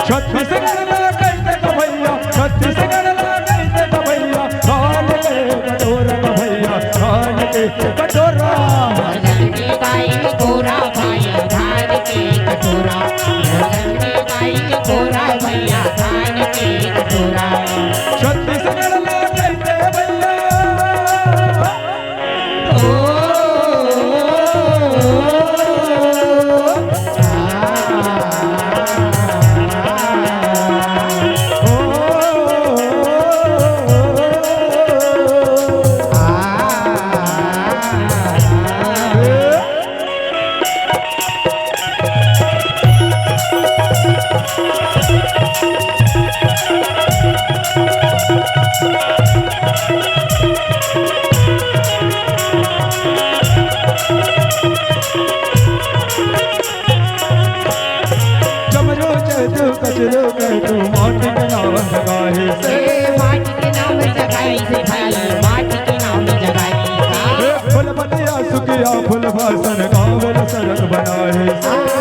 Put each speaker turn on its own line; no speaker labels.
छत्तीसगढ़ ला कैसे तो भैया, छत्तीसगढ़ ला कैसे तो भैया, धान के कटोरा तो भैया, धान के कटोरा।
गर्दन के गाई कोरा भैया धान के कटोरा, गर्दन के गाई कोरा भैया धान के कटोरा।
छत्तीसगढ़ ला कैसे भैया, चमरो चैतु कचरो कहतु माटी के नाम जगाए से,
माटी के नाम जगाई से भाई, माटी के नाम जगाई का।
फूल बतिया सुखिया फूल भाषण गाँव सड़क बनाए से।